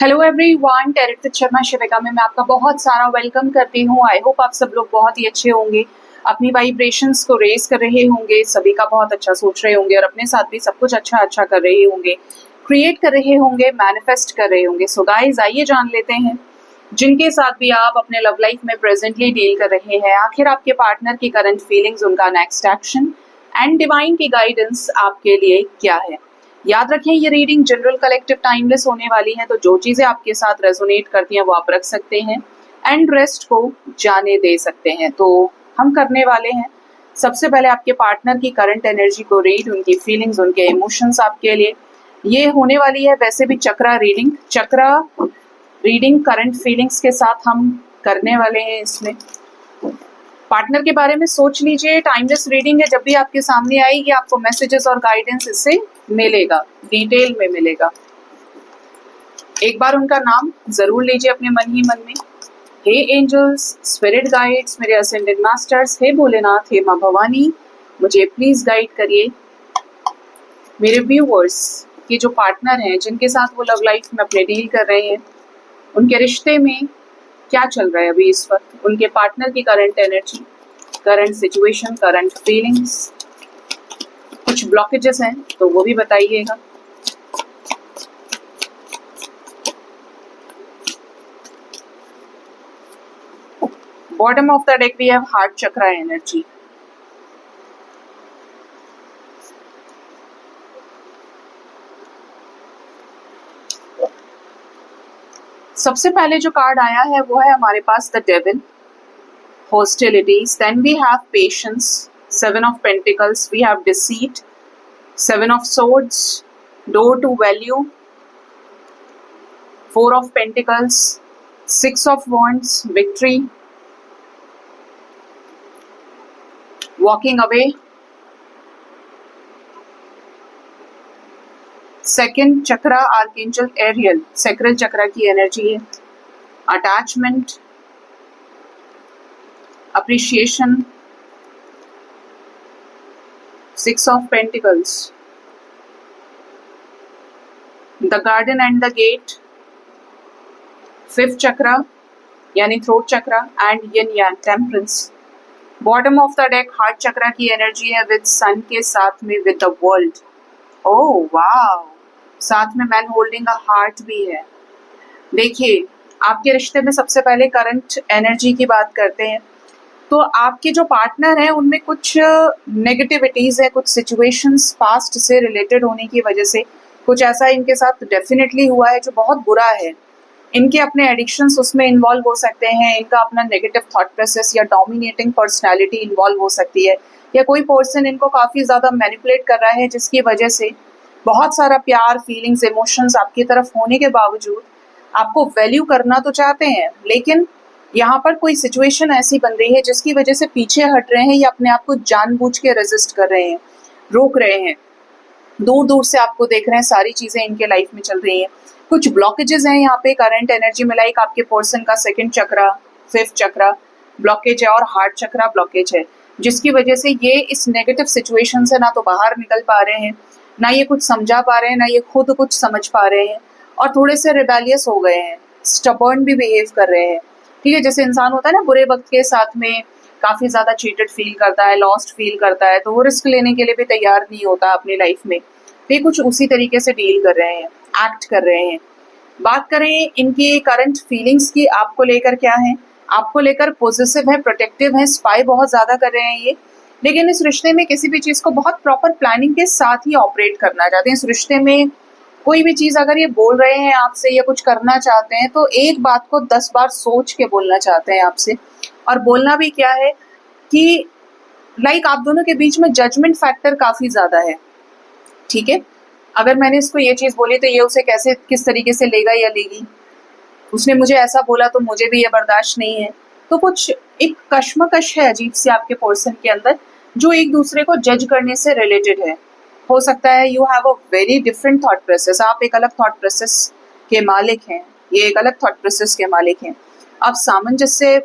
Hello everyone, टेरिट Sharma शिविका में मैं आपका बहुत सारा वेलकम करती हूँ। आई होप आप सब लोग बहुत ही अच्छे होंगे, अपनी वाइब्रेशंस को रेज कर रहे होंगे, सभी का बहुत अच्छा सोच रहे होंगे और अपने साथ भी सब कुछ अच्छा अच्छा कर रहे होंगे, क्रिएट कर रहे होंगे, मैनिफेस्ट कर रहे होंगे। सो गाइस, आइए जान लेते हैं जिनके साथ भी आप अपने लव लाइफ में प्रेजेंटली डील कर रहे हैं, आखिर आपके पार्टनर की करंट फीलिंग्स, उनका नेक्स्ट एक्शन एंड डिवाइन की गाइडेंस आपके लिए क्या है। याद रखें, ये रीडिंग जनरल, कलेक्टिव, टाइमलेस होने वाली है, तो जो चीजें आपके साथ रेजोनेट करती हैं वो आप रख सकते हैं एंड रेस्ट को जाने दे सकते हैं। तो हम करने वाले हैं सबसे पहले आपके पार्टनर की करंट एनर्जी को रीड, उनकी फीलिंग्स, उनके इमोशंस आपके लिए। ये होने वाली है वैसे भी चक्रा रीडिंग करंट फीलिंग्स के साथ हम करने वाले हैं। इसमें पार्टनर के बारे में सोच लीजिए, टाइमलेस रीडिंग है, जब भी आपके सामने आएगी आपको मैसेजेस और गाइडेंस इससे मिलेगा, डिटेल में मिलेगा। एक बार उनका नाम जरूर लीजिए अपने मन ही मन में। हे एंजल्स, स्पिरिट गाइड्स, मेरे असेंडेंट मास्टर्स, हे भोलेनाथ, हे माँ भवानी, मुझे प्लीज गाइड करिए। मेरे व्यूअर्स के जो पार्टनर हैं, जिनके साथ वो लव लाइफ में अपने डील कर रहे हैं, उनके रिश्ते में क्या चल रहा है अभी इस वक्त, उनके पार्टनर की current energy, current situation, current feelings, कुछ ब्लॉकेजेस हैं तो वो भी बताइएगा। Bottom of the deck we have heart chakra energy. सबसे पहले जो कार्ड आया है वो है हमारे पास the devil, hostilities, then we have patience, 7 of pentacles, we have deceit, 7 of swords, door to value, 4 of pentacles, 6 of wands, victory, walking away, second chakra archangel Ariel, sacral chakra की energy है, attachment, appreciation, 6 of pentacles, the garden and the gate, 5th chakra यानी throat chakra and yin yang temperance. Bottom of the deck heart chakra की energy है with sun के साथ में with the world. Oh wow, साथ में मैन होल्डिंग अ हार्ट भी है। देखिए, आपके रिश्ते में सबसे पहले करंट एनर्जी की बात करते हैं तो आपके जो पार्टनर हैं उनमें कुछ नेगेटिविटीज है, कुछ सिचुएशंस पास्ट से रिलेटेड होने की वजह से कुछ ऐसा इनके साथ डेफिनेटली हुआ है जो बहुत बुरा है। इनके अपने एडिक्शंस उसमें इन्वॉल्व हो सकते हैं, इनका अपना नेगेटिव थॉट प्रोसेस या डोमिनेटिंग पर्सनालिटी इन्वॉल्व हो सकती है, या कोई पर्सन इनको काफी ज्यादा मैनिपुलेट कर रहा है जिसकी वजह से बहुत सारा प्यार, फीलिंग्स, इमोशंस आपकी तरफ होने के बावजूद आपको वैल्यू करना तो चाहते हैं, लेकिन यहाँ पर कोई सिचुएशन ऐसी बन रही है जिसकी वजह से पीछे हट रहे हैं या अपने आप को जानबूझ के रेजिस्ट कर रहे हैं, रोक रहे हैं, दूर दूर से आपको देख रहे हैं, सारी चीजें इनके लाइफ में चल रही हैं। कुछ ब्लॉकेजेस हैं यहाँ पे करंट एनर्जी में, लाइक आपके पर्सन का 2nd चक्रा, 5th चक्रा ब्लॉकेज है और हार्ट चक्रा ब्लॉकेज है, जिसकी वजह से ये इस नेगेटिव सिचुएशन से ना तो बाहर निकल पा रहे हैं, ना ये कुछ समझा पा रहे हैं, ना ये खुद कुछ समझ पा रहे हैं, और थोड़े से रिबेलियस हो गए हैं, स्टबर्न भी बिहेव कर रहे हैं। ठीक है, जैसे इंसान होता है ना, बुरे वक्त के साथ में काफी ज्यादा चीटेड फील करता है, लॉस्ट फील करता है, तो वो रिस्क लेने के लिए भी तैयार नहीं होता अपनी लाइफ में, तो ये कुछ उसी तरीके से डील कर रहे हैं, एक्ट कर रहे हैं। बात करें इनकी करंट फीलिंग्स की, आपको लेकर क्या है, आपको लेकर पॉजिटिव है, प्रोटेक्टिव है, स्पाई बहुत ज्यादा कर रहे हैं ये, लेकिन इस रिश्ते में किसी भी चीज को बहुत प्रॉपर प्लानिंग के साथ ही ऑपरेट करना चाहते हैं। इस रिश्ते में कोई भी चीज अगर ये बोल रहे हैं आपसे या कुछ करना चाहते हैं तो एक बात को 10 बार सोच के बोलना चाहते हैं आपसे, और बोलना भी क्या है कि लाइक आप दोनों के बीच में जजमेंट फैक्टर काफी ज्यादा है। ठीक है, अगर मैंने इसको ये चीज बोली तो ये उसे कैसे, किस तरीके से लेगा या लेगी, उसने मुझे ऐसा बोला तो मुझे भी ये बर्दाश्त नहीं है, तो कुछ एक कश्मकश है अजीब सी आपके पर्सन के अंदर जो एक दूसरे को जज करने से रिलेटेड है। हो सकता है you have a very different thought process, आप एक अलग थॉट प्रोसेस के मालिक हैं, ये एक अलग थॉट प्रोसेस के मालिक हैं। अब सामंजस्य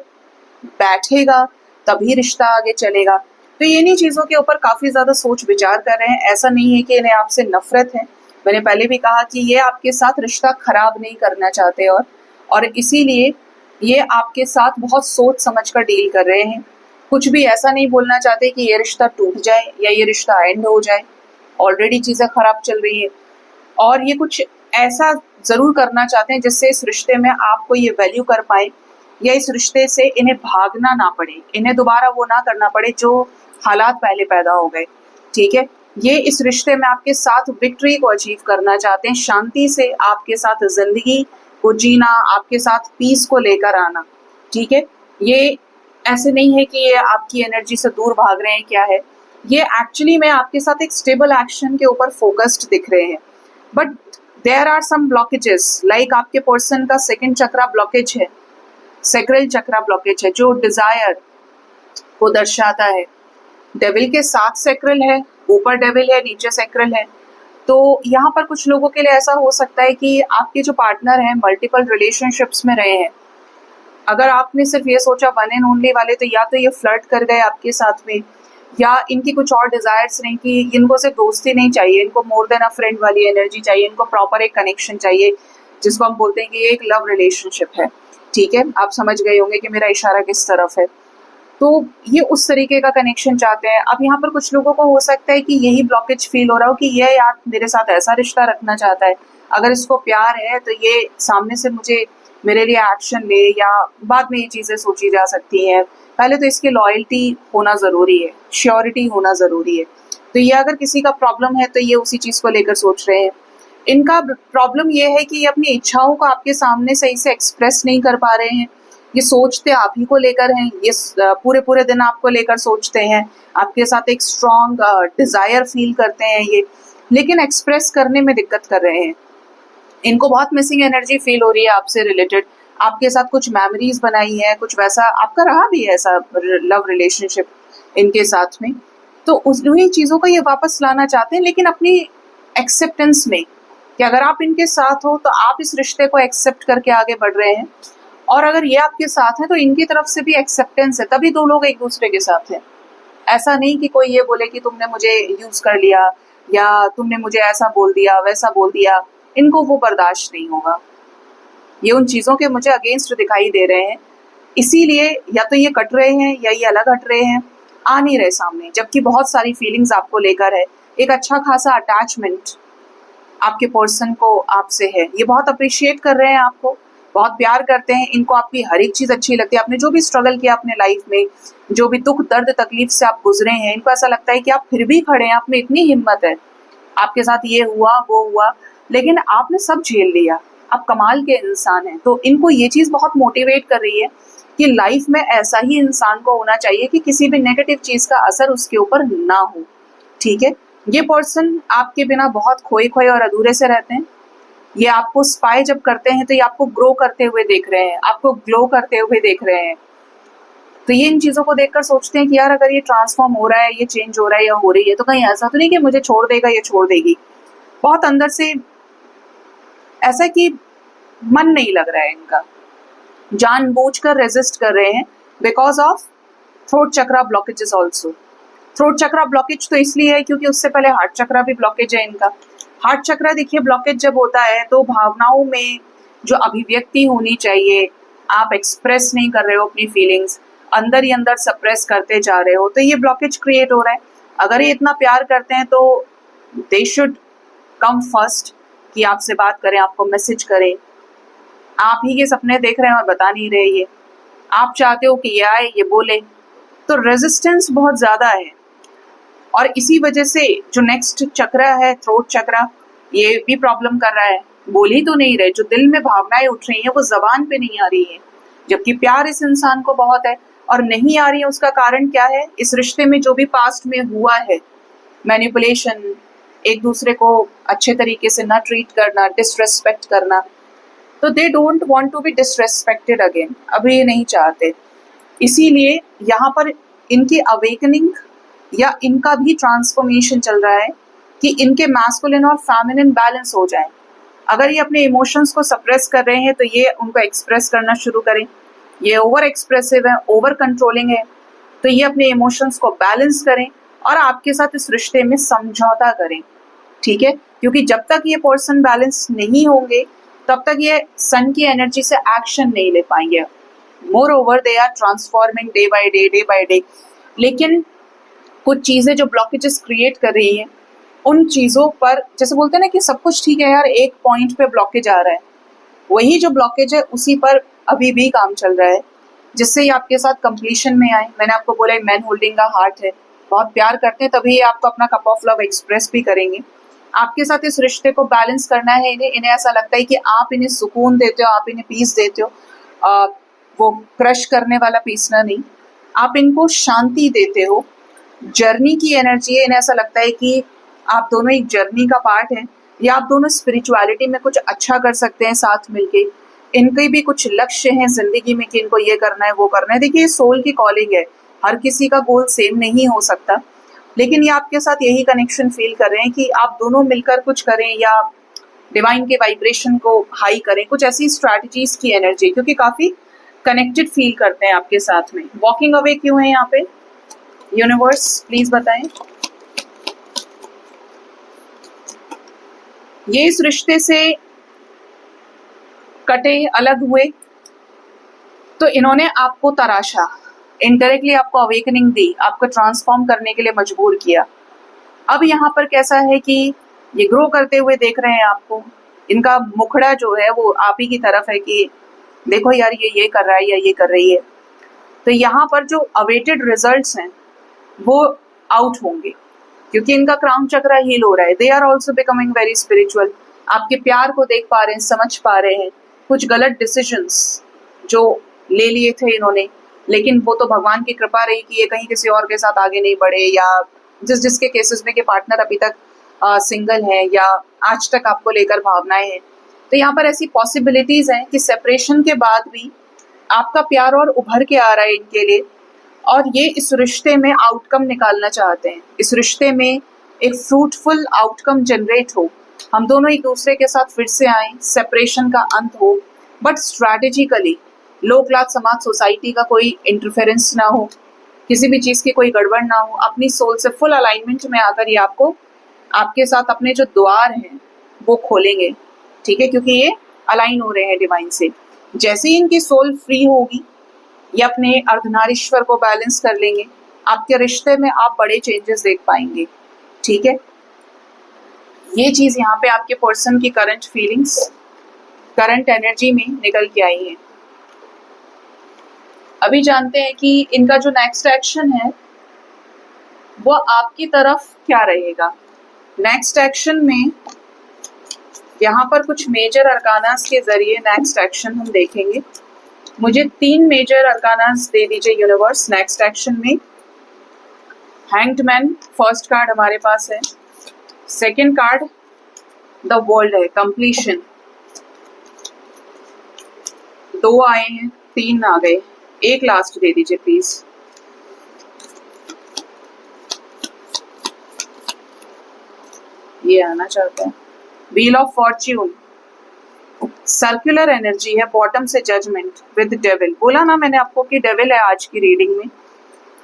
बैठेगा तभी रिश्ता आगे चलेगा। तो ये इन्हीं चीज़ों के ऊपर काफ़ी ज़्यादा सोच विचार कर रहे हैं। ऐसा नहीं है कि इन्हें आपसे नफरत है, मैंने पहले भी कहा कि ये आपके साथ रिश्ता खराब नहीं करना चाहते और इसीलिए ये आपके साथ बहुत सोच समझ कर डील कर रहे हैं। कुछ भी ऐसा नहीं बोलना चाहते कि ये रिश्ता टूट जाए या ये रिश्ता एंड हो जाए। ऑलरेडी चीज़ें खराब चल रही है और ये कुछ ऐसा ज़रूर करना चाहते हैं जिससे इस रिश्ते में आपको ये वैल्यू कर पाए या इस रिश्ते से इन्हें भागना ना पड़े, इन्हें दोबारा वो ना करना पड़े जो हालात पहले पैदा हो गए। ठीक है, ये इस रिश्ते में आपके साथ विक्ट्री को अचीव करना चाहते हैं, शांति से आपके साथ जिंदगी को जीना, आपके साथ पीस को लेकर आना। ठीक है, ये ऐसे नहीं है कि ये आपकी एनर्जी से दूर भाग रहे हैं, क्या है, ये एक्चुअली में आपके साथ एक स्टेबल एक्शन के ऊपर फोकस्ड दिख रहे हैं। But there are some blockages, like आपके पर्सन का सेकंड चक्रा ब्लॉकेज है, सैक्रल चक्रा ब्लॉकेज है, जो डिजायर को दर्शाता है। डेविल के साथ सैक्रल है, ऊपर डेविल है, नीचे सैक्रल है। तो यहाँ पर कुछ लोगों के लिए ऐसा हो सकता है कि आपके जो पार्टनर हैं मल्टीपल रिलेशनशिप्स में रहे हैं। अगर आपने सिर्फ ये सोचा वन एंड ओनली वाले, तो या तो ये फ्लर्ट कर गए आपके साथ में, या इनकी कुछ और डिजायर्स नहीं कि इनको सिर्फ दोस्ती नहीं चाहिए, इनको मोर देन अ फ्रेंड वाली एनर्जी चाहिए, इनको प्रॉपर एक कनेक्शन चाहिए, जिसको हम बोलते हैं कि ये एक लव रिलेशनशिप है। ठीक है, आप समझ गए होंगे कि मेरा इशारा किस तरफ है। तो ये उस तरीके का कनेक्शन चाहते हैं। अब यहाँ पर कुछ लोगों को हो सकता है कि यही ब्लॉकेज फील हो रहा हो कि ये यार मेरे साथ ऐसा रिश्ता रखना चाहता है, अगर इसको प्यार है तो ये सामने से मुझे मेरे लिए एक्शन ले, या बाद में ये चीज़ें सोची जा सकती हैं। पहले तो इसकी लॉयल्टी होना ज़रूरी है, श्योरिटी होना ज़रूरी है। तो ये अगर किसी का प्रॉब्लम है तो ये उसी चीज़ को लेकर सोच रहे हैं। इनका प्रॉब्लम ये है कि ये अपनी इच्छाओं को आपके सामने सही से एक्सप्रेस नहीं कर पा रहे हैं। ये सोचते आप ही को लेकर हैं, ये पूरे पूरे दिन आपको लेकर सोचते हैं, आपके साथ एक स्ट्रॉन्ग डिज़ायर फील करते हैं ये, लेकिन एक्सप्रेस करने में दिक्कत कर रहे हैं। इनको बहुत मिसिंग एनर्जी फील हो रही है आपसे रिलेटेड, आपके साथ कुछ मेमोरीज बनाई है, कुछ वैसा आपका रहा भी है ऐसा लव रिलेशनशिप इनके साथ में। तो उन्हीं चीज़ों को ये वापस लाना चाहते हैं, लेकिन अपनी एक्सेप्टेंस में, कि अगर आप इनके साथ हो तो आप इस रिश्ते को एक्सेप्ट करके आगे बढ़ रहे हैं, और अगर ये आपके साथ है तो इनकी तरफ से भी एक्सेप्टेंस है, तभी दो लोग एक दूसरे के साथ हैं। ऐसा नहीं कि कोई ये बोले कि तुमने मुझे यूज कर लिया या तुमने मुझे ऐसा बोल दिया वैसा बोल दिया, इनको वो बर्दाश्त नहीं होगा। ये उन चीज़ों के मुझे अगेंस्ट दिखाई दे रहे हैं, इसीलिए या तो ये कट रहे हैं या ये अलग हट रहे हैं, आ नहीं रहे सामने, जबकि बहुत सारी फीलिंग्स आपको लेकर है। एक अच्छा खासा अटैचमेंट आपके पर्सन को आपसे है, ये बहुत अप्रिशिएट कर रहे हैं आपको, बहुत प्यार करते हैं, इनको आपकी हर एक चीज़ अच्छी लगती है। आपने जो भी स्ट्रगल किया अपने लाइफ में, जो भी दुख दर्द तकलीफ से आप गुजरे हैं, इनको ऐसा लगता है कि आप फिर भी खड़े हैं, आप में इतनी हिम्मत है, आपके साथ ये हुआ वो हुआ, लेकिन आपने सब झेल लिया, आप कमाल के इंसान हैं। तो इनको ये चीज़ बहुत मोटिवेट कर रही है कि लाइफ में ऐसा ही इंसान को होना चाहिए कि किसी भी नेगेटिव चीज़ का असर उसके ऊपर ना हो। ठीक है, ये पर्सन आपके बिना बहुत खोए खोए और अधूरे से रहते हैं। ये आपको स्पाई जब करते हैं तो ये आपको ग्रो करते हुए देख रहे हैं, आपको ग्लो करते हुए देख रहे हैं। तो ये इन चीज़ों को देखकर सोचते हैं कि यार अगर ये ट्रांसफॉर्म हो रहा है, ये चेंज हो रहा है या हो रही है, तो कहीं ऐसा तो नहीं कि मुझे छोड़ देगा, ये छोड़ देगी। बहुत अंदर से ऐसा कि मन नहीं लग रहा है इनका, जानबूझकर रेजिस्ट कर रहे हैं because of throat chakra blockages also. Throat chakra blockage तो इसलिए है क्योंकि उससे पहले हार्ट चक्रा भी ब्लॉकेज है इनका। हार्ट चक्रा देखिए ब्लॉकेज जब होता है तो भावनाओं में जो अभिव्यक्ति होनी चाहिए, आप एक्सप्रेस नहीं कर रहे हो अपनी फीलिंग्स, अंदर ही अंदर सप्रेस करते जा रहे हो, तो ये ब्लॉकेज क्रिएट हो रहा है। अगर ये इतना प्यार करते हैं तो दे शुड कम फर्स्ट, कि आपसे बात करें, आपको मैसेज करें। आप ही के सपने देख रहे हैं और बता नहीं रहे, ये आप चाहते हो कि ये आए, ये बोले, तो रेजिस्टेंस बहुत ज़्यादा है। और इसी वजह से जो नेक्स्ट चक्रा है थ्रोट चक्रा, ये भी प्रॉब्लम कर रहा है। बोल ही तो नहीं रहे, जो दिल में भावनाएं उठ रही हैं वो जबान पे नहीं आ रही है, जबकि प्यार इस इंसान को बहुत है और नहीं आ रही है। उसका कारण क्या है? इस रिश्ते में जो भी पास्ट में हुआ है, मैनिपुलेशन, एक दूसरे को अच्छे तरीके से ना ट्रीट करना, डिसरेस्पेक्ट करना, तो they don't want to be disrespected again, अभी ये नहीं चाहते। इसीलिए यहाँ पर इनकी अवेकनिंग या इनका भी ट्रांसफॉर्मेशन चल रहा है कि इनके मैस्कुलिन और फेमिनिन बैलेंस हो जाए। अगर ये अपने इमोशंस को सप्रेस कर रहे हैं तो ये उनको एक्सप्रेस करना शुरू करें। ये ओवर एक्सप्रेसिव है, ओवर कंट्रोलिंग है, तो ये अपने इमोशंस को बैलेंस करें और आपके साथ इस रिश्ते में समझौता करें। ठीक है, क्योंकि जब तक ये पर्सन बैलेंस नहीं होंगे तब तक ये सन की एनर्जी से एक्शन नहीं ले पाएंगे। Moreover they are transforming day by day, लेकिन कुछ चीज़ें जो ब्लॉकेजेस क्रिएट कर रही हैं उन चीज़ों पर, जैसे बोलते हैं ना कि सब कुछ ठीक है यार, एक पॉइंट पे ब्लॉकेज आ रहा है, वही जो ब्लॉकेज है उसी पर अभी भी काम चल रहा है, जिससे ये आपके साथ कंप्लीशन में आए। मैंने आपको बोला मैन होल्डिंग का हार्ट है, बहुत प्यार करते हैं तभी ये आपको अपना कप ऑफ लव एक्सप्रेस भी करेंगे। आपके साथ इस रिश्ते को बैलेंस करना है इन्हें ऐसा लगता है कि आप इन्हें सुकून देते हो, आप इन्हें पीस देते हो, वो क्रश करने वाला पीसना नहीं, आप इनको शांति देते हो। जर्नी की एनर्जी है, इन्हें ऐसा लगता है कि आप दोनों एक जर्नी का पार्ट हैं, या आप दोनों स्पिरिचुअलिटी में कुछ अच्छा कर सकते हैं साथ मिलके। इनके भी कुछ लक्ष्य हैं जिंदगी में कि इनको ये करना है वो करना है। देखिए सोल की कॉलिंग है, हर किसी का गोल सेम नहीं हो सकता, लेकिन ये आपके साथ यही कनेक्शन फील कर रहे हैं कि आप दोनों मिलकर कुछ करें या डिवाइन के वाइब्रेशन को हाई करें, कुछ ऐसी स्ट्रैटेजीज की एनर्जी, क्योंकि काफी कनेक्टेड फील करते हैं आपके साथ में। वॉकिंग अवे क्यों है यहाँ पे, यूनिवर्स प्लीज बताएं। ये इस रिश्ते से कटे, अलग हुए, तो इन्होंने आपको तराशा, इनडायरेक्टली आपको अवेकनिंग दी, आपको ट्रांसफॉर्म करने के लिए मजबूर किया। अब यहाँ पर कैसा है कि ये ग्रो करते हुए देख रहे हैं आपको, इनका मुखड़ा जो है वो आप ही की तरफ है कि देखो यार ये कर रहा है या ये कर रही है। तो यहाँ पर जो अवेटेड रिजल्ट्स हैं वो आउट होंगे, क्योंकि इनका क्राउन चक्र हील हो रहा है। They are also becoming very spiritual, आपके प्यार को देख पा रहे हैं, समझ पा रहे हैं। कुछ गलत डिसीजंस जो ले लिए थे इन्होंने, लेकिन वो तो भगवान की कृपा रही कि ये कहीं किसी और के साथ आगे नहीं बढ़े, या जिसके केसेस में कि पार्टनर अभी तक सिंगल है या आज तक आपको लेकर भावनाएं हैं। तो यहाँ पर ऐसी पॉसिबिलिटीज हैं कि सेपरेशन के बाद भी आपका प्यार और उभर के आ रहा है इनके लिए, और ये इस रिश्ते में आउटकम निकालना चाहते हैं। इस रिश्ते में एक फ्रूटफुल आउटकम जनरेट हो, हम दोनों एक दूसरे के साथ फिर से आए, सेपरेशन का अंत हो, बट स्ट्रैटेजिकली, लो क्लास समाज सोसाइटी का कोई इंटरफेरेंस ना हो, किसी भी चीज़ की कोई गड़बड़ ना हो, अपनी सोल से फुल अलाइनमेंट में आकर ये आपको आपके साथ अपने जो द्वार हैं वो खोलेंगे, ठीक है, क्योंकि ये अलाइन हो रहे हैं डिवाइन से। जैसे ही इनकी सोल फ्री होगी, ये अपने अर्धनारीश्वर को बैलेंस कर लेंगे, आपके रिश्ते में आप बड़े चेंजेस देख पाएंगे, ठीक है। ये चीज़ यहाँ पे आपके पर्सन की करंट फीलिंग्स, करंट एनर्जी में निकल के आई है। अभी जानते हैं कि इनका जो नेक्स्ट एक्शन है वो आपकी तरफ क्या रहेगा। नेक्स्ट एक्शन में यहाँ पर कुछ मेजर अरकानास के जरिए नेक्स्ट एक्शन हम देखेंगे। मुझे 3 मेजर अरकानास दे दीजिए यूनिवर्स नेक्स्ट एक्शन में। हैंग्ड मैन फर्स्ट कार्ड हमारे पास है, सेकंड कार्ड द वर्ल्ड है, कंप्लीशन। 2 आए हैं, 3 आ गए, एक लास्ट दे दीजिए प्लीज। ये आना चाहता है, wheel of Fortune, circular energy है, बॉटम से जजमेंट विद डेविल। बोला ना मैंने आपको कि डेविल है आज की रीडिंग में।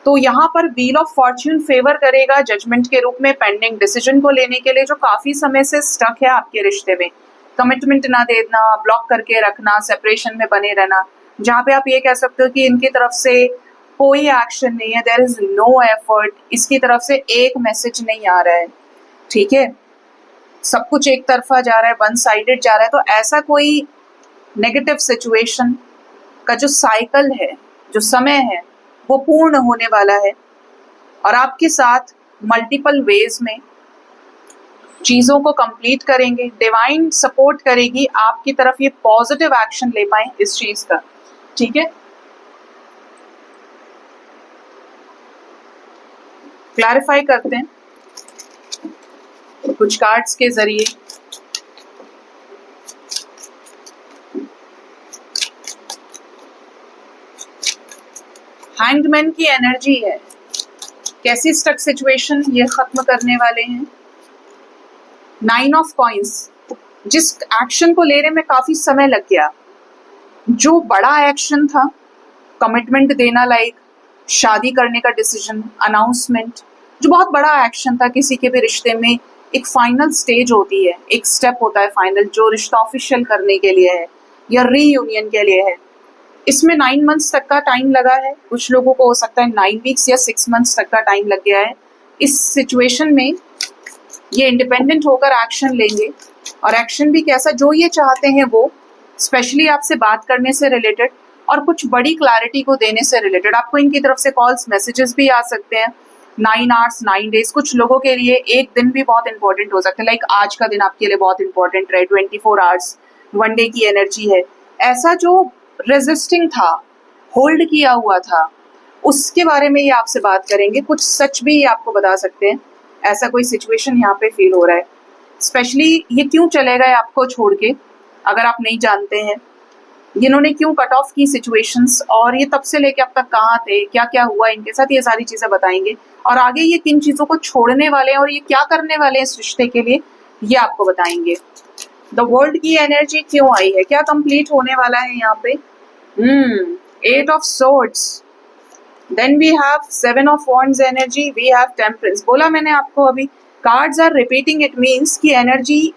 तो यहाँ पर व्हील ऑफ फॉर्च्यून फेवर करेगा जजमेंट के रूप में, पेंडिंग डिसीजन को लेने के लिए, जो काफी समय से स्टक है आपके रिश्ते में। कमिटमेंट ना देना, ब्लॉक करके रखना, सेपरेशन में बने रहना, जहाँ पे आप ये कह सकते हो कि इनकी तरफ से कोई एक्शन नहीं है, देयर इज नो एफर्ट, इसकी तरफ से एक मैसेज नहीं आ रहा है, ठीक है, सब कुछ एक तरफा जा रहा है, वन साइडेड जा रहा है। तो ऐसा कोई नेगेटिव सिचुएशन का जो साइकिल है, जो समय है, वो पूर्ण होने वाला है, और आपके साथ मल्टीपल वेज में चीजों को कंप्लीट करेंगे। डिवाइन सपोर्ट करेगी आपकी तरफ, ये पॉजिटिव एक्शन ले पाए इस चीज का, ठीक है। क्लैरिफाई करते हैं कुछ कार्ड्स के जरिए। हैंगमैन की एनर्जी है, कैसी स्टक सिचुएशन ये खत्म करने वाले हैं। 9 ऑफ कॉइंस, जिस एक्शन को लेने में काफी समय लग गया, जो बड़ा एक्शन था, कमिटमेंट देना, लाइक शादी करने का डिसीजन, अनाउंसमेंट, जो बहुत बड़ा एक्शन था किसी के भी रिश्ते में एक फाइनल स्टेज होती है, एक स्टेप होता है फाइनल, जो रिश्ता ऑफिशियल करने के लिए है या रीयूनियन के लिए है। इसमें 9 मंथ्स तक का टाइम लगा है, कुछ लोगों को हो सकता है 9 वीक्स या 6 मंथ्स तक का टाइम लग गया है। इस सिचुएशन में ये इंडिपेंडेंट होकर एक्शन लेंगे, और एक्शन भी कैसा, जो ये चाहते हैं वो, स्पेशली आपसे बात करने से रिलेटेड और कुछ बड़ी क्लैरिटी को देने से रिलेटेड। आपको इनकी तरफ से कॉल्स मैसेजेस भी आ सकते हैं। 9 आवर्स 9 डेज, कुछ लोगों के लिए एक दिन भी बहुत इंपॉर्टेंट हो सकता है, लाइक आज का दिन आपके लिए बहुत इंपॉर्टेंट रहे। 24 आवर्स 1 डे की एनर्जी है। ऐसा जो रेजिस्टिंग था, होल्ड किया हुआ था, उसके बारे में ये आपसे बात करेंगे। कुछ सच भी ये आपको बता सकते हैं। ऐसा कोई सिचुएशन यहाँ पे फील हो रहा है। स्पेशली ये क्यों चले गए आपको छोड़ के, अगर आप नहीं जानते हैं इन्होंने क्यों कट ऑफ की सिचुएशंस, और ये तब से लेके अब तक कहाँ थे, क्या क्या हुआ इनके साथ, ये सारी चीजें बताएंगे। और आगे ये किन चीजों को छोड़ने वाले हैं और ये क्या करने वाले हैं इस रिश्ते के लिए, ये आपको बताएंगे। द वर्ल्ड की एनर्जी क्यों आई है, क्या कंप्लीट होने वाला है यहाँ पे। 8 of swords, then we have 7 of wands energy, we have temperance. बोला मैंने आपको अभी, cards are repeating, it means की एनर्जी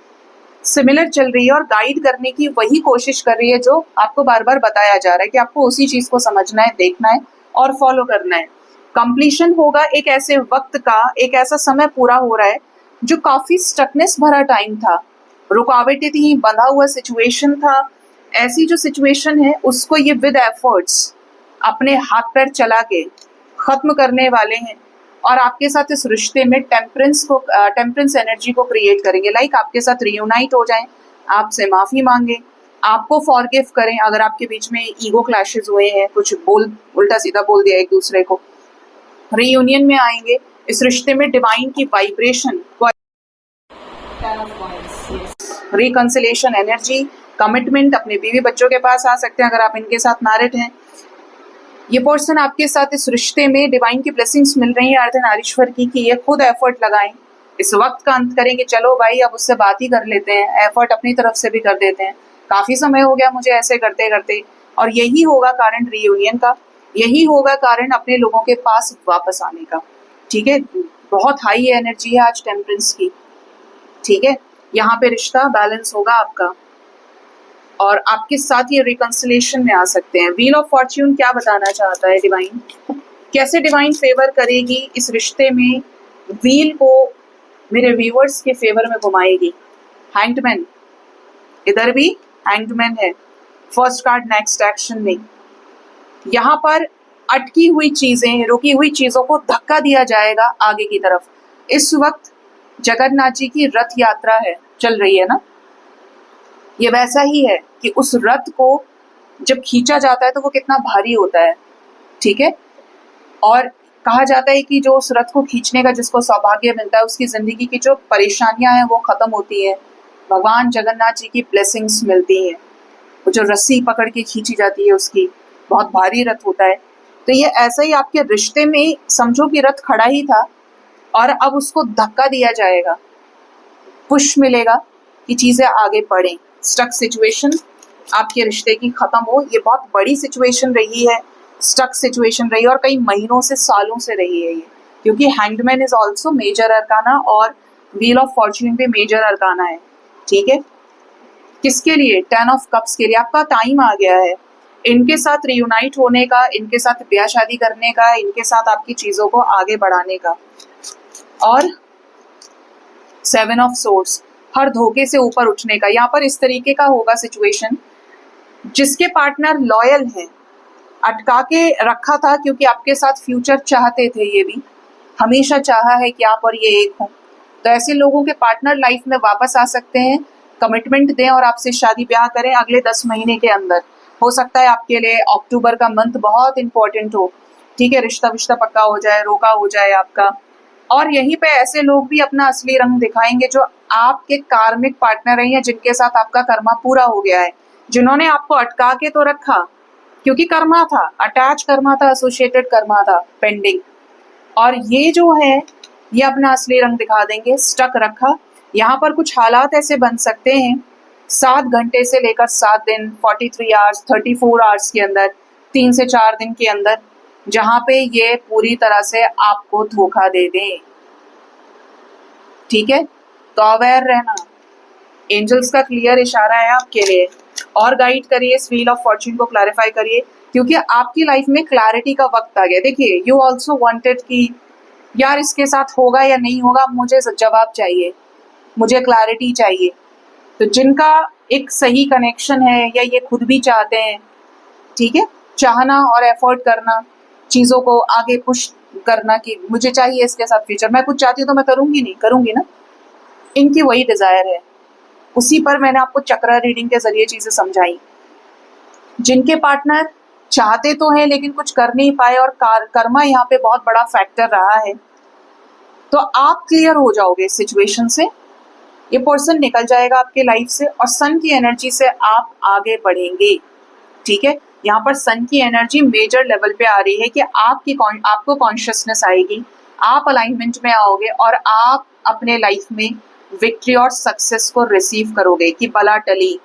सिमिलर चल रही है और गाइड करने की वही कोशिश कर रही है जो आपको बार बार बताया जा रहा है कि आपको उसी चीज को समझना है, देखना है और फॉलो करना है। कंप्लीशन होगा एक ऐसे वक्त का, एक ऐसा समय पूरा हो रहा है जो काफी स्टकनेस भरा टाइम था, रुकावटें थी, बंधा हुआ सिचुएशन था। ऐसी जो सिचुएशन है उसको ये विद एफर्ट्स अपने हाथ पैर चला के खत्म करने वाले हैं, और आपके साथ इस रिश्ते में टेम्परेंस एनर्जी को क्रिएट करेंगे। लाइक आपके साथ रियूनाइट हो जाएं, आपसे माफी मांगे, आपको फॉरगिव करें अगर आपके बीच में ईगो क्लैशेस हुए हैं, कुछ उल्टा सीधा बोल दिया एक दूसरे को। रीयूनियन में आएंगे, इस रिश्ते में डिवाइन की वाइब्रेशन, रिकंसिलेशन एनर्जी, कमिटमेंट, अपने बीवी बच्चों के पास आ सकते हैं अगर आप इनके साथ मैरिड हैं। ये पर्सन आपके साथ इस रिश्ते में डिवाइन की ब्लेसिंग्स मिल रही है अर्धनारीश्वर की, कि ये खुद एफर्ट लगाएं, इस वक्त का अंत करेंगे। चलो भाई अब उससे बात ही कर लेते हैं, एफर्ट अपनी तरफ से भी कर देते हैं, काफी समय हो गया मुझे ऐसे करते करते। और यही होगा कारण रीयूनियन का, यही होगा कारण अपने लोगों के पास वापस आने का। ठीक है, बहुत हाई एनर्जी है आज टेम्परेंस की। ठीक है, यहाँ पे रिश्ता बैलेंस होगा आपका और आपके साथ ये रिकंसिलेशन में आ सकते हैं। व्हील ऑफ फॉर्च्यून क्या बताना चाहता है डिवाइन, कैसे डिवाइन फेवर करेगी इस रिश्ते में, व्हील को मेरे व्यूअर्स के फेवर में घुमाएगी। हैंग्ड, इधर भी हैंग्ड है, फर्स्ट कार्ड नेक्स्ट एक्शन में। यहाँ पर अटकी हुई चीजें, रुकी हुई चीजों को धक्का दिया जाएगा आगे की तरफ। इस वक्त जगन्नाथ जी की रथ यात्रा है, चल रही है ना, ये वैसा ही है कि उस रथ को जब खींचा जाता है तो वो कितना भारी होता है। ठीक है, और कहा जाता है कि जो उस रथ को खींचने का जिसको सौभाग्य मिलता है, उसकी जिंदगी की जो परेशानियां हैं वो खत्म होती हैं, भगवान जगन्नाथ जी की ब्लेसिंग्स मिलती हैं। वो जो रस्सी पकड़ के खींची जाती है उसकी, बहुत भारी रथ होता है। तो ये ऐसा ही आपके रिश्ते में समझो कि रथ खड़ा ही था और अब उसको धक्का दिया जाएगा, पुश मिलेगा कि चीजें आगे बढ़ें, स्टक सिचुएशन आपके रिश्ते की खत्म हो। ये बहुत बड़ी सिचुएशन रही है, स्टक सिचुएशन रही है और कई महीनों से, सालों से रही है ये, क्योंकि hangman is also major arcana और व्हील ऑफ फॉर्च्यून भी मेजर अरकाना है। ठीक है, किसके लिए, 10 ऑफ कप्स के लिए आपका टाइम आ गया है इनके साथ रियूनाइट होने का, इनके साथ ब्याह शादी करने का, इनके साथ आपकी चीजों को आगे बढ़ाने का। और 7 ऑफ सोर्ड्स, हर धोखे से ऊपर उठने का। यहाँ पर इस तरीके का होगा सिचुएशन, जिसके पार्टनर लॉयल हैं, अटका के रखा था क्योंकि आपके साथ फ्यूचर चाहते थे, ये भी हमेशा चाहा है कि आप और ये एक हों। तो ऐसे लोगों के पार्टनर लाइफ में वापस आ सकते हैं, कमिटमेंट दें और आपसे शादी ब्याह करें अगले 10 महीने के अंदर। हो सकता है आपके लिए अक्टूबर का मंथ बहुत इंपॉर्टेंट हो। ठीक है, रिश्ता विश्ता पक्का हो जाए, रोका हो जाए आपका। और यहीं पे ऐसे लोग भी अपना असली रंग दिखाएंगे जो आपके कार्मिक पार्टनर हैं या जिनके साथ आपका कर्मा पूरा हो गया है, जिन्होंने आपको अटका के तो रखा क्योंकि कर्मा था, अटैच कर्मा था, एसोसिएटेड कर्मा था पेंडिंग, और ये जो है ये अपना असली रंग दिखा देंगे। स्टक रखा, यहाँ पर कुछ हालात ऐसे बन सकते हैं 7 घंटे से लेकर 7 दिन, 43 आवर्स, 34 आवर्स के अंदर, 3 से 4 दिन के अंदर, जहां पे ये पूरी तरह से आपको धोखा दे दें। ठीक है, तो अवेयर रहना, एंजल्स का क्लियर इशारा है आपके लिए। और गाइड करिए, इस व्हील ऑफ फॉर्च्यून को क्लैरिफाई करिए, क्योंकि आपकी लाइफ में क्लैरिटी का वक्त आ गया। देखिए, यू ऑल्सो वांटेड कि यार इसके साथ होगा या नहीं होगा, मुझे जवाब चाहिए, मुझे क्लैरिटी चाहिए। तो जिनका एक सही कनेक्शन है या ये खुद भी चाहते हैं, ठीक है, चाहना और एफर्ट करना, चीज़ों को आगे पुश करना कि मुझे चाहिए इसके साथ फ्यूचर, मैं कुछ चाहती हूँ तो मैं करूँगी नहीं, करूँगी ना, इनकी वही डिज़ायर है। उसी पर मैंने आपको चक्रा रीडिंग के जरिए चीज़ें समझाई। जिनके पार्टनर चाहते तो हैं लेकिन कुछ कर नहीं पाए और कर्मा यहाँ पे बहुत बड़ा फैक्टर रहा है, तो आप क्लियर हो जाओगे इस सिचुएशन से, ये पर्सन निकल जाएगा आपके लाइफ से और सन की एनर्जी से आप आगे बढ़ेंगे। ठीक है, यहाँ पर सन की एनर्जी मेजर लेवल पे आ रही है कि आपको कॉन्शियसनेस आएगी, आप अलाइनमेंट में आओगे और आप अपने लाइफ में विक्ट्री और सक्सेस को रिसीव करोगे कि बला टली,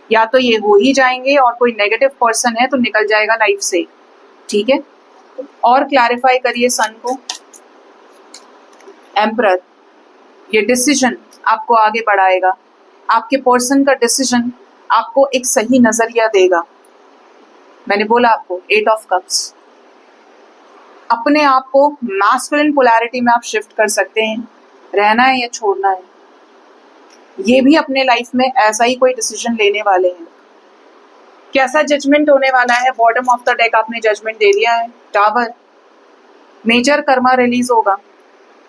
या तो ये हो ही जाएंगे और कोई नेगेटिव पर्सन है तो निकल जाएगा लाइफ से। ठीक है, और क्लैरिफाई करिए सन को। एम्परर, ये डिसीजन आपको आगे बढ़ाएगा, आपके पर्सन का डिसीजन आपको एक सही नजरिया देगा। मैंने बोला आपको 8 ऑफ कप्स, अपने आप को मैस्कुलिन पोलैरिटी में आप शिफ्ट कर सकते हैं, रहना है या छोड़ना है, ये भी अपने लाइफ में ऐसा ही कोई डिसीजन लेने वाले हैं। कैसा जजमेंट होने वाला है, बॉटम ऑफ द डेक आपने जजमेंट दे दिया है, टावर, मेजर कर्मा रिलीज होगा,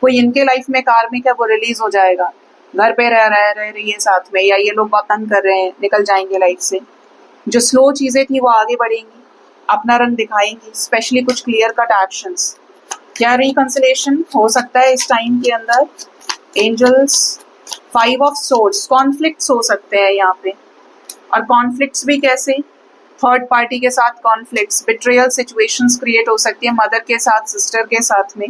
कोई इनके लाइफ में कार्मिक है वो रिलीज हो जाएगा, घर पे रह रही है साथ में, या ये लोग बहुत तंग कर रहे हैं, निकल जाएंगे लाइफ से। जो स्लो चीजें थी वो आगे बढ़ेंगी, अपना रंग दिखाएंगी, स्पेशली कुछ क्लियर कट एक्शंस। क्या रिकंसिलेशन हो सकता है इस टाइम के अंदर, एंजल्स, 5 ऑफ सोर्ड्स, कॉन्फ्लिक्ट्स हो सकते हैं यहाँ पे, और कॉन्फ्लिक्ट्स भी कैसे, थर्ड पार्टी के साथ कॉन्फ्लिक्ट्स, बिट्रेयल सिचुएशंस क्रिएट हो सकती है मदर के साथ, सिस्टर के साथ में,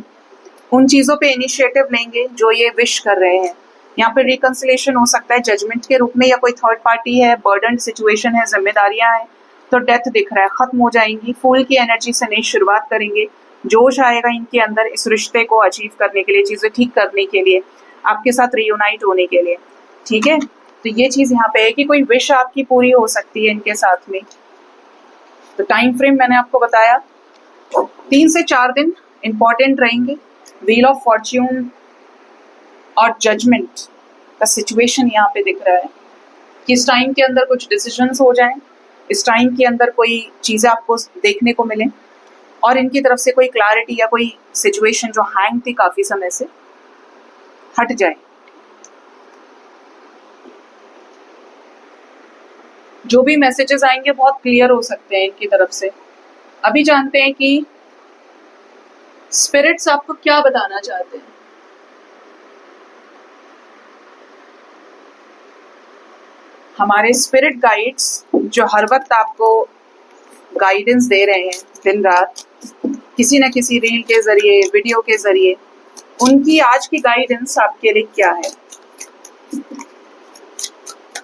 उन चीज़ों पे इनिशिएटिव लेंगे जो ये विश कर रहे हैं। यहाँ पे रिकंसिलेशन हो सकता है जजमेंट के रूप में, या कोई थर्ड पार्टी है, बर्डन सिचुएशन है, जिम्मेदारियां हैं, तो डेथ दिख रहा है, खत्म हो जाएंगी, फूल की एनर्जी से नई शुरुआत करेंगे, जोश आएगा इनके अंदर इस रिश्ते को अचीव करने के लिए, चीज़ें ठीक करने के लिए, आपके साथ रियूनाइट होने के लिए। ठीक है, तो ये चीज़ यहाँ पे है कि कोई विश आपकी पूरी हो सकती है इनके साथ में। तो टाइम फ्रेम मैंने आपको बताया, 3 से 4 दिन इंपॉर्टेंट रहेंगे। व्हील ऑफ फॉर्च्यून और जजमेंट का सिचुएशन यहाँ पे दिख रहा है कि इस टाइम के अंदर कुछ डिसीजंस हो जाएं, इस टाइम के अंदर कोई चीज़ें आपको देखने को मिलें और इनकी तरफ से कोई क्लैरिटी या कोई सिचुएशन जो हैंग थी काफ़ी समय से हट जाए। जो भी मैसेजेस आएंगे बहुत क्लियर हो सकते हैं इनकी तरफ से। अभी जानते हैं कि स्पिरिट्स आपको क्या बताना चाहते हैं। हमारे स्पिरिट गाइड्स जो हर वक्त आपको गाइडेंस दे रहे हैं दिन रात, किसी न किसी रील के जरिए, वीडियो के जरिए, उनकी आज की गाइडेंस आपके लिए क्या है,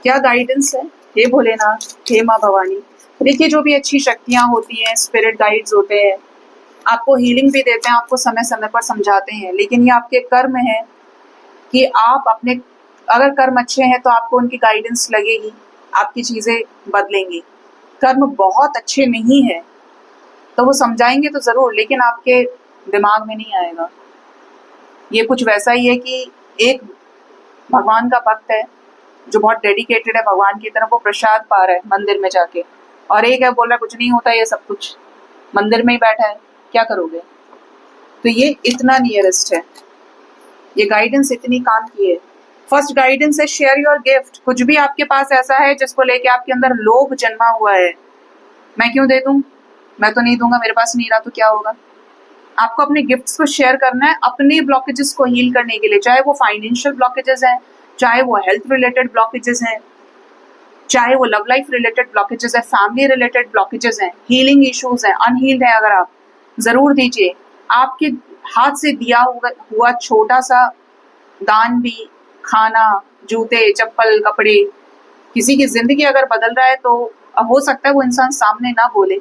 क्या गाइडेंस है। हे भोलेनाथ, हे माँ भवानी, देखिए जो भी अच्छी शक्तियाँ होती हैं, स्पिरिट गाइड्स होते हैं, आपको हीलिंग भी देते हैं, आपको समय समय पर समझाते हैं, लेकिन ये आपके कर्म है कि आप अपने, अगर कर्म अच्छे हैं तो आपको उनकी गाइडेंस लगेगी, आपकी चीज़ें बदलेंगी। कर्म बहुत अच्छे नहीं है तो वो समझाएंगे तो ज़रूर, लेकिन आपके दिमाग में नहीं आएगा। ये कुछ वैसा ही है कि एक भगवान का भक्त है जो बहुत डेडिकेटेड है भगवान की तरफ, वो प्रसाद पा रहा है मंदिर में जाके, और एक है बोल रहा कुछ नहीं होता, ये सब कुछ मंदिर में ही बैठा है, क्या करोगे। तो ये इतना नियरेस्ट है, ये गाइडेंस इतनी काम की है। फर्स्ट गाइडेंस है शेयर योर गिफ्ट। कुछ भी आपके पास ऐसा है जिसको लेके आपके अंदर लोभ जन्मा हुआ है, मैं क्यों दे दूं, मैं तो नहीं दूंगा, मेरे पास नहीं रहा तो क्या होगा। आपको अपने गिफ्ट्स को शेयर करना है अपने ब्लॉकेजेस को हील करने के लिए, चाहे वो फाइनेंशियल ब्लॉकेजेस हैं, चाहे वो हेल्थ रिलेटेड ब्लॉकेजेस हैं, चाहे वो लव लाइफ रिलेटेड ब्लॉकेजेस है, फैमिली रिलेटेड ब्लॉकेजेस हैं, हीलिंग इश्यूज हैं, अनहील्ड है, अगर आप जरूर दीजिए। आपके हाथ से दिया हुआ छोटा सा दान भी, खाना, जूते, चप्पल, कपड़े, किसी की जिंदगी अगर बदल रहा है तो हो सकता है वो इंसान सामने ना बोले,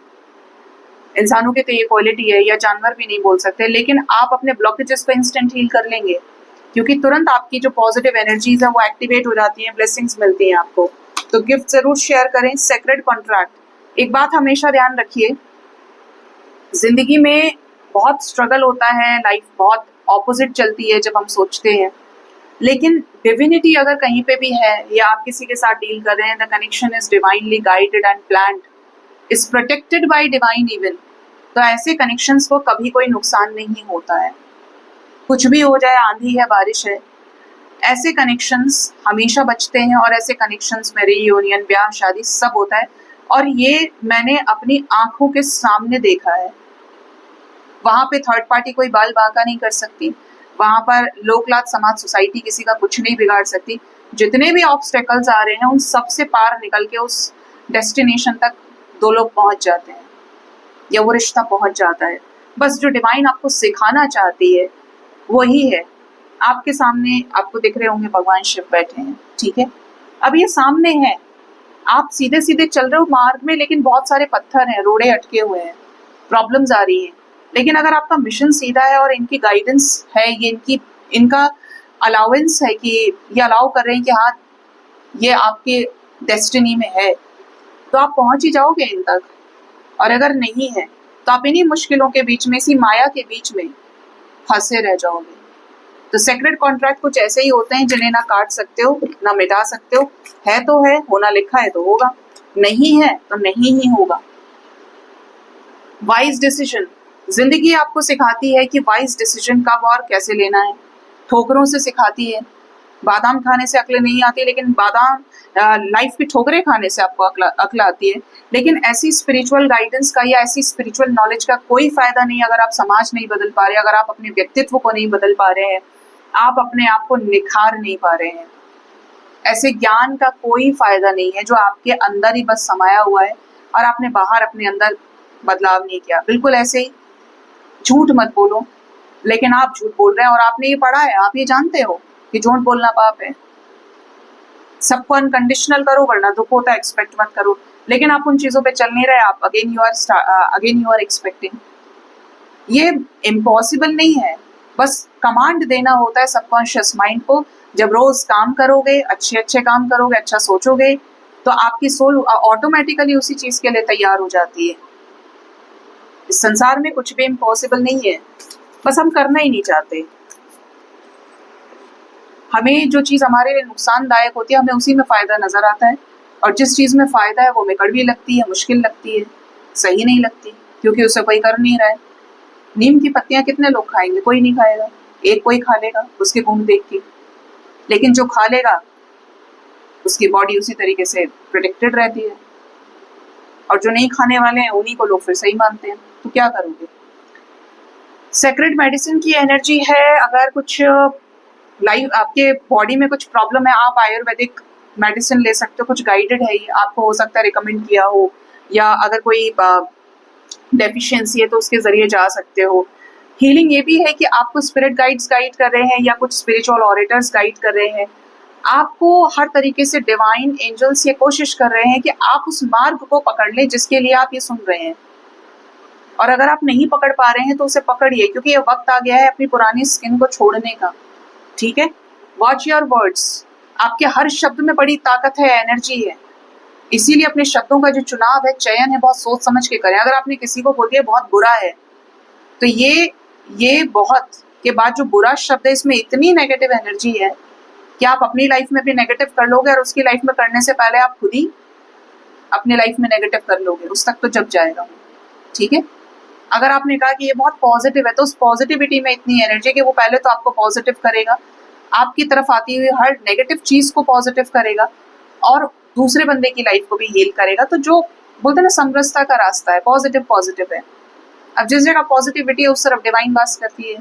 इंसानों की तो ये क्वालिटी है, या जानवर भी नहीं बोल सकते, लेकिन आप अपने ब्लॉकेजेस को इंस्टेंट हील कर लेंगे। क्योंकि तुरंत आपकी जो पॉजिटिव एनर्जीज है वो एक्टिवेट हो जाती हैं, ब्लेसिंग्स मिलती हैं आपको। तो गिफ्ट जरूर शेयर करें। सेक्रेड कॉन्ट्रैक्ट, एक बात हमेशा ध्यान रखिए, जिंदगी में बहुत स्ट्रगल होता है, लाइफ बहुत ऑपोजिट चलती है जब हम सोचते हैं, लेकिन डिविनिटी अगर कहीं पे भी है या आप किसी के साथ डील कर रहे हैं, the connection is divinely guided and planned, is protected by divine even. तो ऐसे कनेक्शंस को कभी कोई नुकसान नहीं होता है, कुछ भी हो जाए, आंधी है, बारिश है, ऐसे कनेक्शंस हमेशा बचते हैं। और ऐसे कनेक्शंस में रीयूनियन, ब्याह, शादी सब होता है, और ये मैंने अपनी आंखों के सामने देखा है। वहां पे थर्ड पार्टी कोई बाल बांका नहीं कर सकती, वहां पर लोक लात समाज सोसाइटी किसी का कुछ नहीं बिगाड़ सकती। जितने भी ऑब्स्टेकल्स आ रहे हैं उन सब से पार निकल के उस डेस्टिनेशन तक दो लोग पहुंच जाते हैं या वो रिश्ता पहुंच जाता है। बस जो डिवाइन आपको सिखाना चाहती है वही है। आपके सामने आपको दिख रहे होंगे भगवान शिव बैठे हैं, ठीक है, अब ये सामने है, आप सीधे सीधे चल रहे हो मार्ग में, लेकिन बहुत सारे पत्थर हैं, रोड़े अटके हुए हैं, प्रॉब्लम्स आ रही हैं। लेकिन अगर आपका मिशन सीधा है और इनकी गाइडेंस है, ये इनका अलाउंस है कि ये अलाउ कर रहे हैं कि हाँ ये आपके डेस्टिनी में है, तो आप पहुंच ही जाओगे इन तक। और अगर नहीं है तो आप इन्हीं मुश्किलों के बीच में, इसी माया के बीच में फंसे रह जाओगे। तो सेक्रेड कॉन्ट्रैक्ट कुछ ऐसे ही होते हैं जिन्हें ना काट सकते हो ना मिटा सकते हो। है तो है, होना लिखा है तो होगा, नहीं है तो नहीं ही होगा। वाइज डिसीजन, जिंदगी आपको सिखाती है कि वाइज डिसीजन कब और कैसे लेना है, ठोकरों से सिखाती है। बादाम खाने से अक्ल नहीं आती, लेकिन बादाम लाइफ की ठोकरें खाने से आपको अक्ल आती है। लेकिन ऐसी स्पिरिचुअल गाइडेंस का या ऐसी स्पिरिचुअल नॉलेज का कोई फायदा नहीं अगर आप समाज नहीं बदल पा रहे, अगर आप अपने व्यक्तित्व को नहीं बदल पा रहे हैं, आप अपने आप को निखार नहीं पा रहे हैं। ऐसे ज्ञान का कोई फायदा नहीं है जो आपके अंदर ही बस समाया हुआ है और आपने बाहर अपने अंदर बदलाव नहीं किया। बिल्कुल ऐसे ही झूठ मत बोलो, लेकिन आप झूठ बोल रहे हैं और आपने ये पढ़ा है, आप ये जानते हो कि झूठ बोलना पाप है। सबको अनकंडीशनल करो वरना दुख होता है, एक्सपेक्ट मत करो, लेकिन आप उन चीजों पे चल नहीं रहे, आप अगेन यू आर एक्सपेक्टिंग। ये इम्पॉसिबल नहीं है, बस कमांड देना होता है सबकॉन्शियस माइंड को। जब रोज काम करोगे, अच्छे अच्छे काम करोगे, अच्छा सोचोगे, तो आपकी सोल ऑटोमेटिकली उसी चीज के लिए तैयार हो जाती है। इस संसार में कुछ भी इम्पॉसिबल नहीं है, बस हम करना ही नहीं चाहते। हमें जो चीज हमारे लिए नुकसानदायक होती है हमें उसी में फायदा नजर आता है, और जिस चीज में फायदा है वो हमें कड़वी लगती है, मुश्किल लगती है, सही नहीं लगती, क्योंकि उसे कोई कर नहीं रहा है। नीम की पत्तियां कितने लोग खाएंगे? कोई नहीं खाएगा, एक कोई खा लेगा उसके गुण देख के, लेकिन जो खा लेगा उसकी बॉडी उसी तरीके से प्रोटेक्टेड रहती है, और जो नहीं खाने वाले हैं उन्हीं को लोग फिर सही मानते हैं। तो क्या करोगे? सेक्रेड मेडिसिन की एनर्जी है। अगर कुछ लाइफ आपके बॉडी में कुछ प्रॉब्लम है, आप आयुर्वेदिक मेडिसिन ले सकते हो, कुछ गाइडेड है ये, आपको हो सकता है रिकमेंड किया हो, या अगर कोई डेफिशिएंसी है तो उसके जरिए जा सकते हो। हीलिंग ये भी है कि आपको स्पिरिट गाइड्स गाइड कर रहे हैं या कुछ स्पिरिचुअल ऑरेटर्स गाइड कर रहे हैं, आपको हर तरीके से डिवाइन एंजल्स ये कोशिश कर रहे हैं कि आप उस मार्ग को पकड़ लें जिसके लिए आप ये सुन रहे हैं। और अगर आप नहीं पकड़ पा रहे हैं तो उसे पकड़िए, क्योंकि ये वक्त आ गया है अपनी पुरानी स्किन को छोड़ने का, ठीक है। वॉच योर वर्ड्स, आपके हर शब्द में बड़ी ताकत है, एनर्जी है, इसीलिए अपने शब्दों का जो चुनाव है, चयन है, बहुत सोच समझ के करें। अगर आपने किसी को बोल दिया बहुत बुरा है, तो ये बहुत के बाद जो बुरा शब्द है इसमें इतनी नेगेटिव एनर्जी है कि आप अपनी लाइफ में भी नेगेटिव कर लोगे, और उसकी लाइफ में करने से पहले आप खुद ही अपनी लाइफ में नेगेटिव कर लोगे, उस तक तो जब जाएगा, ठीक है। अगर आपने कहा कि ये बहुत पॉजिटिव है, तो उस पॉजिटिविटी में इतनी एनर्जी है कि वो पहले तो आपको पॉजिटिव करेगा, आपकी तरफ आती हुई हर नेगेटिव चीज को पॉजिटिव करेगा, और दूसरे बंदे की लाइफ को भी हील करेगा। तो जो बोलते हैं ना, समरसता का रास्ता है, पॉजिटिव पॉजिटिव है। अब जिस जगह पॉजिटिविटी है उस तरफ डिवाइन वास करती है,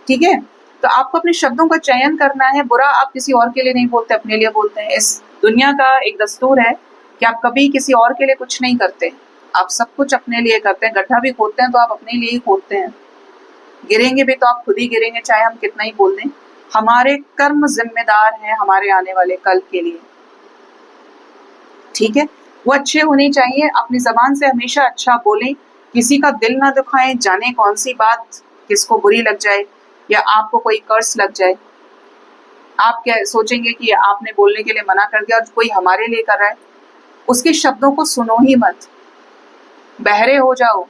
ठीक है। तो आपको अपने शब्दों का चयन करना है। बुरा आप किसी और के लिए नहीं बोलते, अपने लिए बोलते हैं। इस दुनिया का एक दस्तूर है कि आप कभी किसी और के लिए कुछ नहीं करते, आप सब कुछ अपने लिए करते हैं। गड्ढा भी खोदते हैं तो आप अपने लिए ही खोदते हैं, गिरेंगे भी तो आप खुद ही गिरेंगे, चाहे हम कितना ही बोल दें। हमारे कर्म जिम्मेदार हैं हमारे आने वाले कल के लिए, ठीक है। वो अच्छे होने चाहिए, अपनी जबान से हमेशा अच्छा बोलें, किसी का दिल ना दुखाएं। जाने कौन सी बात किसको बुरी लग जाए या आपको कोई कर्स लग जाए, आप क्या सोचेंगे कि आपने बोलने के लिए मना कर दिया और कोई हमारे लिए कर रहा है, उसके शब्दों को सुनो ही मत। बहरे हो जाओ,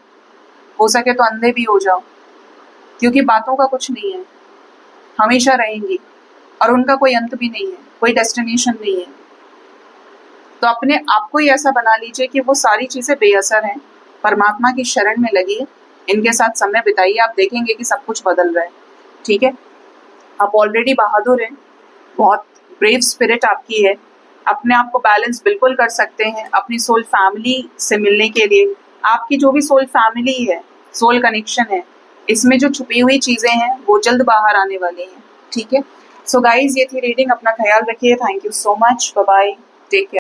हो सके तो अंधे भी हो जाओ, क्योंकि बातों का कुछ नहीं है, हमेशा रहेंगी और उनका कोई अंत भी नहीं है, कोई डेस्टिनेशन नहीं है। तो अपने आप को ही ऐसा बना लीजिए कि वो सारी चीजें बेअसर हैं, परमात्मा की शरण में लगिए, इनके साथ समय बिताइए, आप देखेंगे कि सब कुछ बदल रहा है। ठीक है, आप ऑलरेडी बहादुर हैं, बहुत ब्रेव स्पिरिट आपकी है, अपने आप को बैलेंस बिल्कुल कर सकते हैं अपनी सोल फैमिली से मिलने के लिए। आपकी जो भी सोल फैमिली है, सोल कनेक्शन है, इसमें जो छुपी हुई चीजें हैं वो जल्द बाहर आने वाली हैं। ठीक है, सो गाइज ये थी रीडिंग, अपना ख्याल रखिए। Thank you so much, bye bye, take care.